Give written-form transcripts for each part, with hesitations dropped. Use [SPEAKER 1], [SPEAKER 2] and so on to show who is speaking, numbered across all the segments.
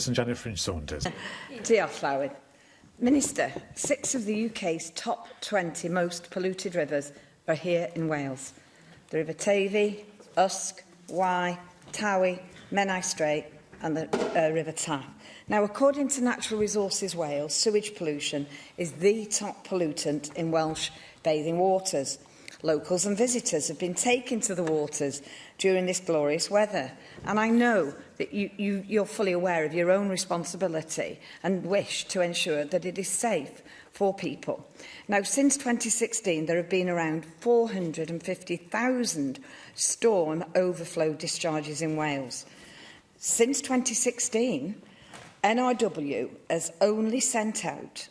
[SPEAKER 1] Finch-Saunders.
[SPEAKER 2] Diolch, Llywyd. Minister, 6 of the UK's top 20 most polluted rivers are here in Wales. The River Tavy, Usk, Wye, Towy, Menai Strait and the River Taff. Now, according to Natural Resources Wales, sewage pollution is the top pollutant in Welsh bathing waters. Locals and visitors have been taken to the waters during this glorious weather. And I know that you're fully aware of your own responsibility and wish to ensure that it is safe for people. Now, since 2016, there have been around 450,000 storm overflow discharges in Wales. Since 2016, NRW has only sent out,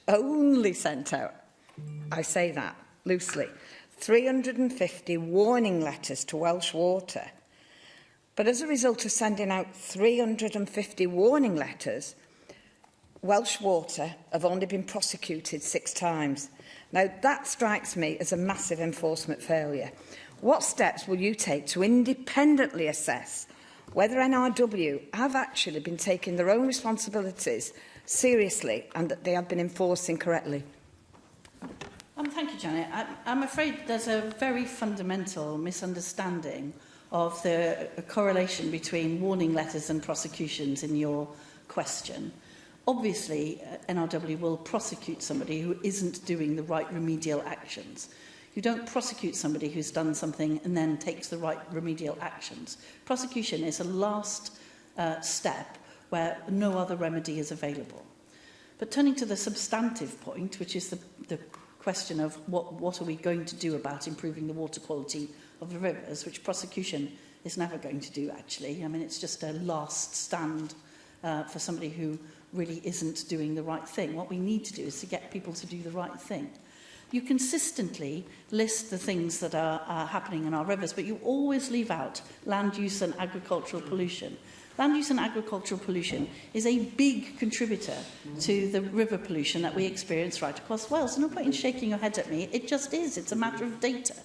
[SPEAKER 2] I say that loosely, 350 warning letters to Welsh Water. But as a result of sending out 350 warning letters, Welsh Water have only been prosecuted 6 times. Now, that strikes me as a massive enforcement failure. What steps will you take to independently assess whether NRW have actually been taking their own responsibilities seriously and that they have been enforcing correctly?
[SPEAKER 3] Thank you, Janet. I'm afraid there's a very fundamental misunderstanding of the correlation between warning letters and prosecutions in your question. Obviously, NRW will prosecute somebody who isn't doing the right remedial actions. You don't prosecute somebody who's done something and then takes the right remedial actions. Prosecution is a last step where no other remedy is available. But turning to the substantive point, which is the question of what are we going to do about improving the water quality of the rivers, which prosecution is never going to do, actually. I mean, it's just a last stand for somebody who really isn't doing the right thing. What we need to do is to get people to do the right thing. You consistently list the things that are happening in our rivers, but you always leave out land use and agricultural pollution. Land use and agricultural pollution is a big contributor to the river pollution that we experience right across Wales. No point in shaking your head at me. It just is. It's a matter of data.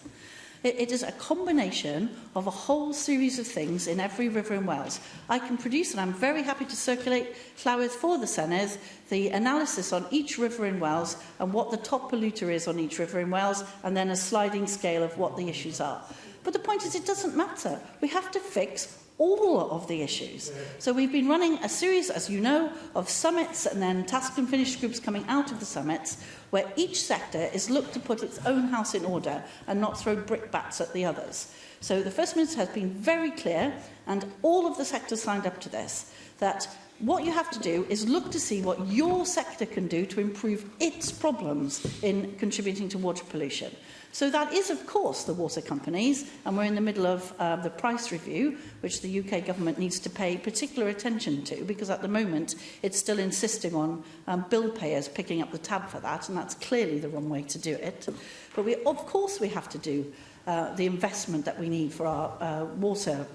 [SPEAKER 3] It is a combination of a whole series of things in every river in Wales. I can produce, and I'm very happy to circulate, Llywyd, for the Senedd, the analysis on each river in Wales and what the top polluter is on each river in Wales, and then a sliding scale of what the issues are. But the point is, it doesn't matter. We have to fix all of the issues. So we've been running a series, as you know, of summits and then task and finish groups coming out of the summits, where each sector is looked to put its own house in order and not throw brickbats at the others. So the First Minister has been very clear, and all of the sectors signed up to this, that what you have to do is look to see what your sector can do to improve its problems in contributing to water pollution. So that is, of course, the water companies, and we're in the middle of the price review, which the UK government needs to pay particular attention to, because at the moment it's still insisting on bill payers picking up the tab for that, and that's clearly the wrong way to do it. But of course we have to do the investment that we need for our water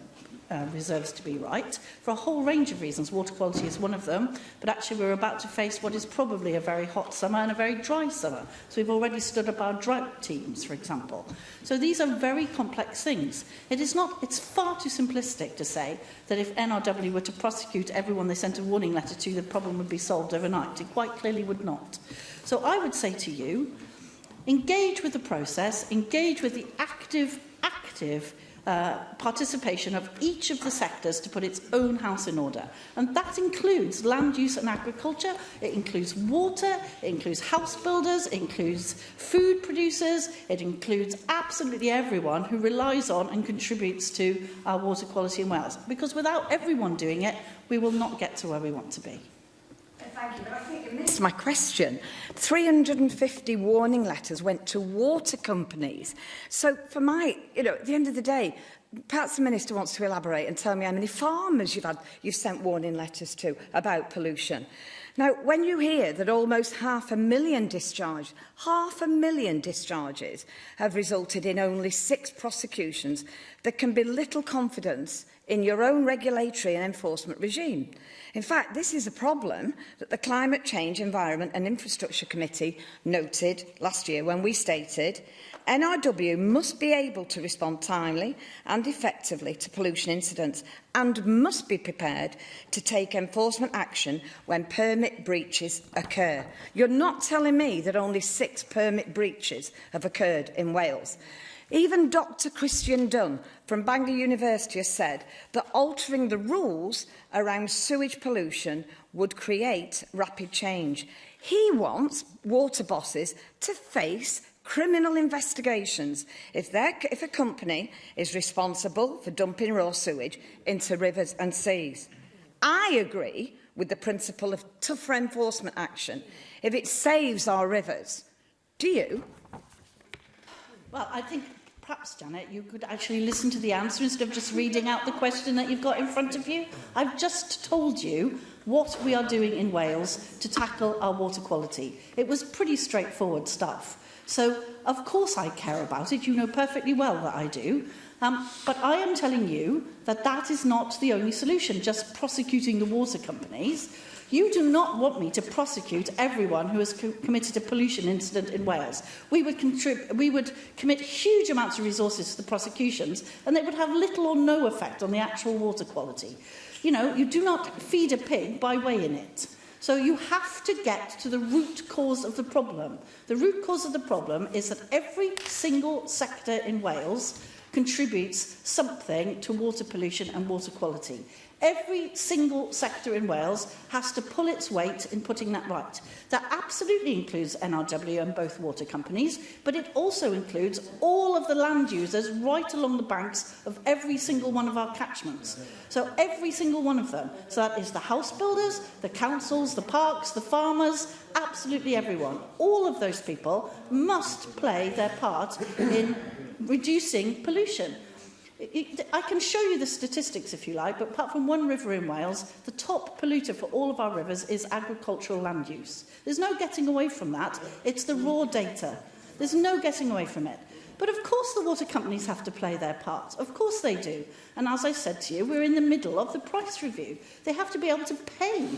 [SPEAKER 3] reserves to be right, for a whole range of reasons. Water quality is one of them, but actually we're about to face what is probably a very hot summer and a very dry summer. So we've already stood up our drought teams, for example. So these are very complex things. It's far too simplistic to say that if NRW were to prosecute everyone they sent a warning letter to, the problem would be solved overnight. It quite clearly would not. So I would say to you, engage with the process, engage with the active participation of each of the sectors to put its own house in order. And that includes land use and agriculture, it includes water, it includes house builders, it includes food producers, it includes absolutely everyone who relies on and contributes to our water quality in Wales. Because without everyone doing it, we will not get to where we want to be.
[SPEAKER 2] Thank you, but I think you missed my question. 350 warning letters went to water companies. So for at the end of the day, perhaps the Minister wants to elaborate and tell me how many farmers you've sent warning letters to about pollution. Now, when you hear that almost 500,000 discharges have resulted in only 6 prosecutions, there can be little confidence in your own regulatory and enforcement regime. In fact, this is a problem that the Climate Change, Environment and Infrastructure Committee noted last year when we stated NRW must be able to respond timely and effectively to pollution incidents and must be prepared to take enforcement action when permit breaches occur. You're not telling me that only 6 permit breaches have occurred in Wales. Even Dr Christian Dunn from Bangor University has said that altering the rules around sewage pollution would create rapid change. He wants water bosses to face criminal investigations if a company is responsible for dumping raw sewage into rivers and seas. I agree with the principle of tougher enforcement action if it saves our rivers. Do you?
[SPEAKER 3] Well, I think perhaps, Janet, you could actually listen to the answer instead of just reading out the question that you've got in front of you. I've just told you what we are doing in Wales to tackle our water quality. It was pretty straightforward stuff. So, of course I care about it. You know perfectly well that I do. But I am telling you that that is not the only solution, just prosecuting the water companies. You do not want me to prosecute everyone who has committed a pollution incident in Wales. We would commit huge amounts of resources to the prosecutions, and they would have little or no effect on the actual water quality. You know, you do not feed a pig by weighing it. So you have to get to the root cause of the problem. The root cause of the problem is that every single sector in Wales contributes something to water pollution and water quality. Every single sector in Wales has to pull its weight in putting that right. That absolutely includes NRW and both water companies, but it also includes all of the land users right along the banks of every single one of our catchments. So every single one of them. So that is the house builders, the councils, the parks, the farmers, absolutely everyone. All of those people must play their part in reducing pollution. I can show you the statistics if you like, but apart from one river in Wales, the top polluter for all of our rivers is agricultural land use. There's no getting away from that. It's the raw data. There's no getting away from it. But of course the water companies have to play their part. Of course they do. And as I said to you, we're in the middle of the price review. They have to be able to pay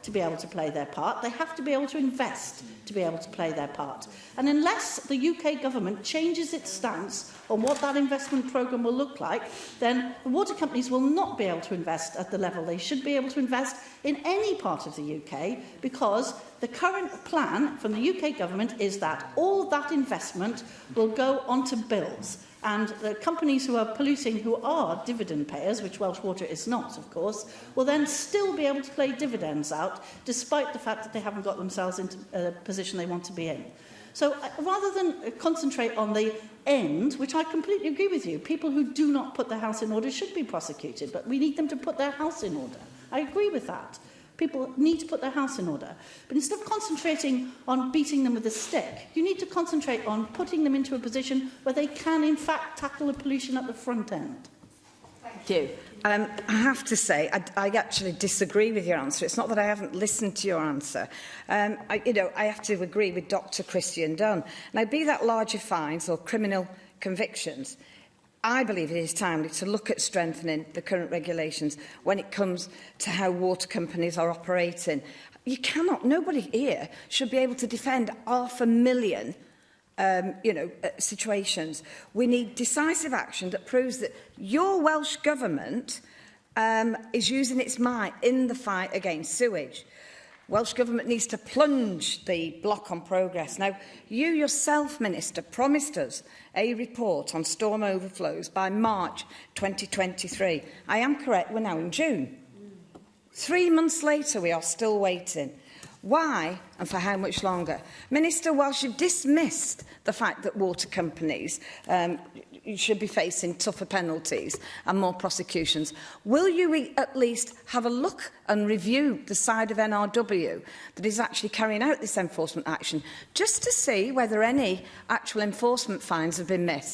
[SPEAKER 3] to be able to play their part. They have to be able to invest to be able to play their part. And unless the UK government changes its stance on what that investment programme will look like, then the water companies will not be able to invest at the level they should be able to invest in any part of the UK, because the current plan from the UK government is that all that investment will go onto bills. And the companies who are polluting, who are dividend payers, which Welsh Water is not, of course, will then still be able to pay dividends out, despite the fact that they haven't got themselves into a position they want to be in. So rather than concentrate on the end, which I completely agree with you, people who do not put their house in order should be prosecuted, but we need them to put their house in order. I agree with that. People need to put their house in order. But instead of concentrating on beating them with a stick, you need to concentrate on putting them into a position where they can, in fact, tackle the pollution at the front end.
[SPEAKER 2] Thank you. I have to say, I actually disagree with your answer. It's not that I haven't listened to your answer. I have to agree with Dr Christian Dunn. Now, be that larger fines or criminal convictions, I believe it is timely to look at strengthening the current regulations when it comes to how water companies are operating. You cannot, nobody here should be able to defend 500,000 situations. We need decisive action that proves that your Welsh Government is using its might in the fight against sewage. Welsh Government needs to plunge the block on progress. Now, you yourself, Minister, promised us a report on storm overflows by March 2023. I am correct, we're now in June. 3 months later, we are still waiting. Why and for how much longer? Minister, whilst you've dismissed the fact that water companies should be facing tougher penalties and more prosecutions, will you at least have a look and review the side of NRW that is actually carrying out this enforcement action, just to see whether any actual enforcement fines have been missed?